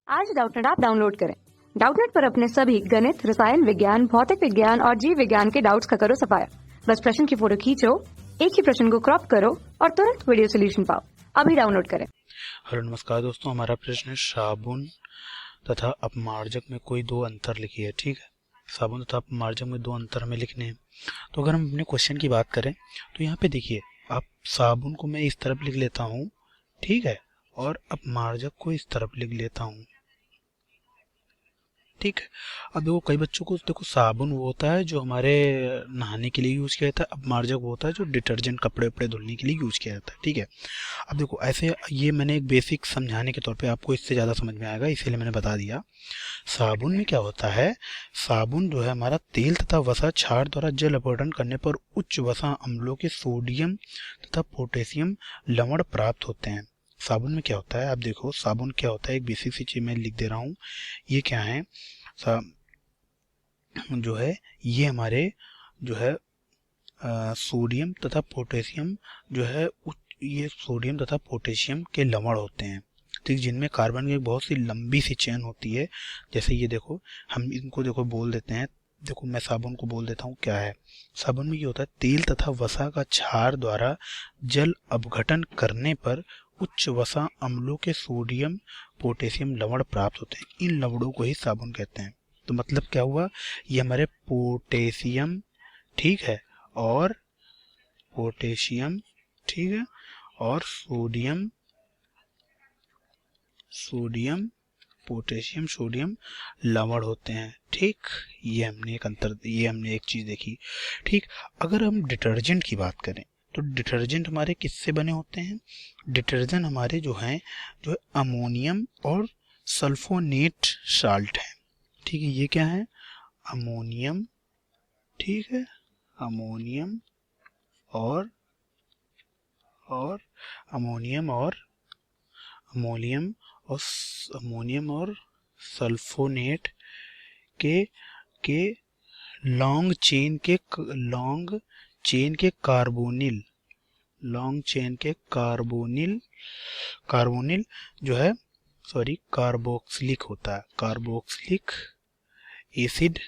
आज Doubtnut app download करें। Doubtnut पर अपने सभी गणित, रसायन विज्ञान, भौतिक विज्ञान और जीव विज्ञान के डाउट्स का करो सफाया। बस प्रश्न की फोटो खींचो, एक ही प्रश्न को क्रॉप करो और तुरंत वीडियो सोल्यूशन पाओ। अभी डाउनलोड करें। हेलो नमस्कार दोस्तों, हमारा प्रश्न है साबुन तथा अपमार्जक में कोई दो अंतर लिखिए। ठीक है, साबुन तथा अपमार्जक में दो अंतर हमें लिखने हैं। तो अगर हम अपने क्वेश्चन की बात करें तो यहाँ पे देखिए, आप साबुन को मैं इस तरफ लिख लेता हूँ, ठीक है, और अपमार्जक को इस तरफ लिख लेता हूँ। ठीक है, अब देखो कई बच्चों को देखो, साबुन वो होता है जो हमारे नहाने के लिए यूज किया जाता है, अपमार्जक वो होता है जो डिटर्जेंट कपड़े वपड़े धुलने के लिए यूज किया जाता है। ठीक है, अब देखो ऐसे, ये मैंने एक बेसिक समझाने के तौर पे, आपको इससे ज़्यादा समझ में आएगा इसीलिए मैंने बता दिया। साबुन में क्या होता है, साबुन जो है हमारा तेल तथा वसा क्षार द्वारा जल अपघटन करने पर उच्च वसा अम्लों के सोडियम तथा पोटेशियम लवण प्राप्त होते हैं। साबुन में क्या होता है, आप देखो साबुन क्या होता है, एक बेसिक सी चीज मैं लिख दे रहा हूँ। ये क्या है, जो है ये हमारे जो है सोडियम तथा पोटेशियम जो है, ये सोडियम तथा पोटेशियम के लवण होते हैं, ठीक, जिनमें कार्बन की बहुत सी लंबी सी चेन होती है। जैसे ये देखो, हम इनको देखो बोल देते हैं, देखो मैं साबुन को बोल देता हूँ क्या है। साबुन में ये होता है, तेल तथा वसा का क्षार द्वारा जल अपघटन करने पर उच्च वसा अम्लों के सोडियम पोटेशियम लवण प्राप्त होते हैं। इन लवणों को ही साबुन कहते हैं। तो मतलब क्या हुआ, ये हमारे पोटेशियम, ठीक है, और पोटेशियम, ठीक है, और सोडियम, पोटेशियम सोडियम लवण होते हैं। ठीक, ये हमने एक चीज देखी। ठीक, अगर हम डिटर्जेंट की बात करें तो डिटर्जेंट हमारे किससे बने होते हैं, डिटर्जेंट हमारे जो हैं, जो है अमोनियम और सल्फोनेट साल्ट है। ठीक है, ये क्या है, अमोनियम, ठीक है, अमोनियम और अमोनियम और अमोनियम और अमोनियम और सल्फोनेट के के लॉन्ग चेन के कार्बोनिल जो है, सॉरी, कार्बोक्सिलिक होता है, कार्बोक्सिलिक एसिड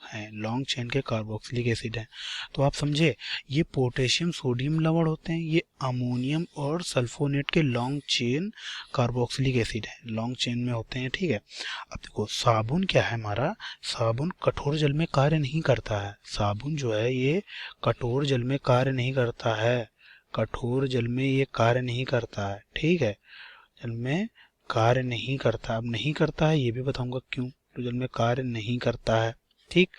है, लॉन्ग चेन के कार्बोक्सिलिक एसिड है। तो आप समझे, ये पोटेशियम सोडियम लवण होते हैं, ये अमोनियम और सल्फोनेट के लॉन्ग चेन कार्बोक्सिलिक एसिड है, लॉन्ग चेन में होते हैं। ठीक है, अब देखो साबुन क्या है हमारा, साबुन कठोर जल में कार्य नहीं करता है। साबुन जो है ये कठोर जल में कार्य नहीं करता है, कठोर जल में ये कार्य नहीं करता है। ठीक है, जल में कार्य नहीं करता, अब नहीं करता है ये भी बताऊंगा क्यों, तो जल में कार्य नहीं करता है। ठीक,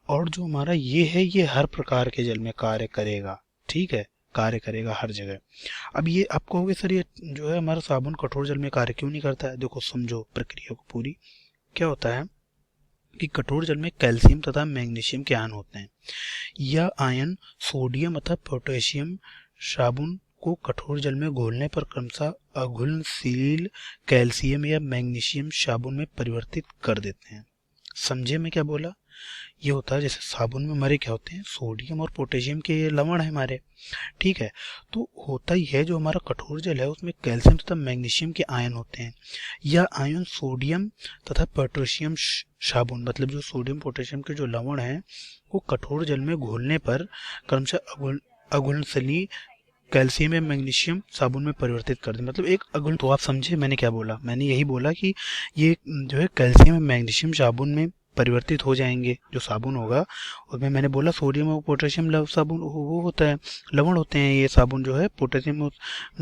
और जो हमारा ये है, ये हर प्रकार के जल में कार्य करेगा। ठीक है, कार्य करेगा हर जगह। अब ये आप कहोगे सर, ये जो है हमारा साबुन कठोर जल में कार्य क्यों नहीं करता है, देखो समझो प्रक्रिया को पूरी। क्या होता है कि कठोर जल में कैल्शियम तथा मैग्नीशियम के आयन होते हैं। यह आयन सोडियम अथवा पोटेशियम साबुन को कठोर जल में घोलने पर क्रमशः अघुलनशील कैल्शियम या मैग्नीशियम साबुन में परिवर्तित कर देते हैं। समझे मैं क्या बोला, ये होता है जैसे साबुन में हमारे क्या होते हैं, सोडियम और पोटेशियम के लवण है हमारे। ठीक है, तो होता ही है, जो हमारा कठोर जल है उसमें कैल्शियम तथा मैग्नीशियम के आयन होते हैं। यह आयन सोडियम तथा पोटेशियम साबुन, मतलब जो सोडियम पोटेशियम के जो लवण हैं, वो कठोर जल में घोलने पर क्रमशः अघुलनशील कैल्शियम या मैग्नीशियम साबुन में परिवर्तित कर दे, मतलब एक अघुल। तो आप समझे मैंने क्या बोला, मैंने यही बोला कि ये जो है कैल्शियम या मैग्नीशियम साबुन में परिवर्तित हो जाएंगे, जो साबुन होगा उसमें मैंने बोला सोडियम और पोटेशियम साबुन वो होता है, लवण होते हैं। ये साबुन जो है पोटेशियम और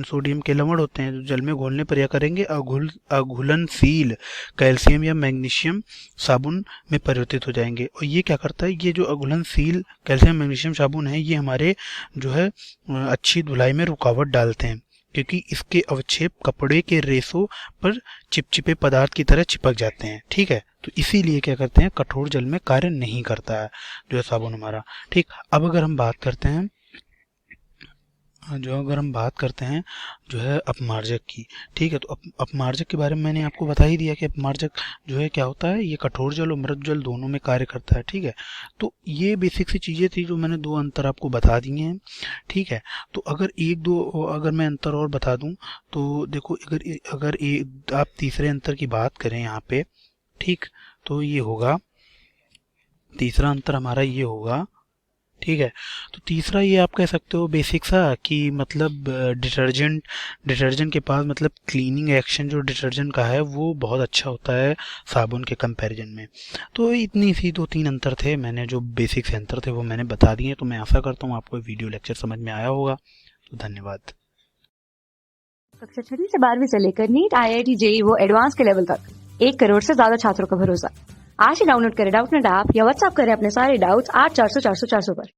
सोडियम के लवण होते हैं, जो जल में घोलने पर यह करेंगे अघुलनशील कैल्शियम या मैग्नीशियम साबुन में परिवर्तित हो जाएंगे। और ये क्या करता है, ये जो अघुलनशील कैल्शियम मैग्नीशियम साबुन है, ये हमारे जो है अच्छी धुलाई में रुकावट डालते हैं, क्योंकि इसके अवक्षेप कपड़े के रेशों पर चिपचिपे पदार्थ की तरह चिपक जाते हैं। ठीक है, तो इसीलिए क्या करते हैं, कठोर जल में कार्य नहीं करता है जो है साबुन हमारा। ठीक, अब अगर हम बात करते हैं जो अगर हम बात करते हैं जो है अपमार्जक की, ठीक है, तो अपमार्जक के बारे में मैंने आपको बता ही दिया कि अपमार्जक जो है क्या होता है, ये कठोर जल और मृदु जल दोनों में कार्य करता है, ठीक है। तो ये बेसिक सी चीज़ें थी जो मैंने दो अंतर आपको बता दिए हैं, ठीक है। तो अगर मैं अंतर और बता दूं तो देखो, अगर आप तीसरे अंतर की बात करें यहाँ पे, ठीक, तो ये होगा, तीसरा अंतर हमारा ये होगा, ठीक है। तो तीसरा ये आप कह सकते हो बेसिक सा कि मतलब डिटर्जेंट के पास मतलब क्लीनिंग एक्शन जो डिटर्जेंट का है वो बहुत अच्छा होता है साबुन के कंपैरिजन में। तो इतनी सी 2-3 अंतर थे, मैंने जो बेसिक से अंतर थे वो मैंने बता दिए। तो मैं आशा करता हूँ आपको वीडियो लेक्चर समझ में आया होगा। तो धन्यवाद। कक्षा 6वीं से 12वीं से लेकर नीट, IIT, JEE वो एडवांस के लेवल तक 1 करोड़ से ज्यादा छात्रों का भरोसा। आज ही डाउनलोड करें डाउटनेट ऐप या व्हाट्सएप करें अपने सारे डाउट्स 8400 400 400 पर।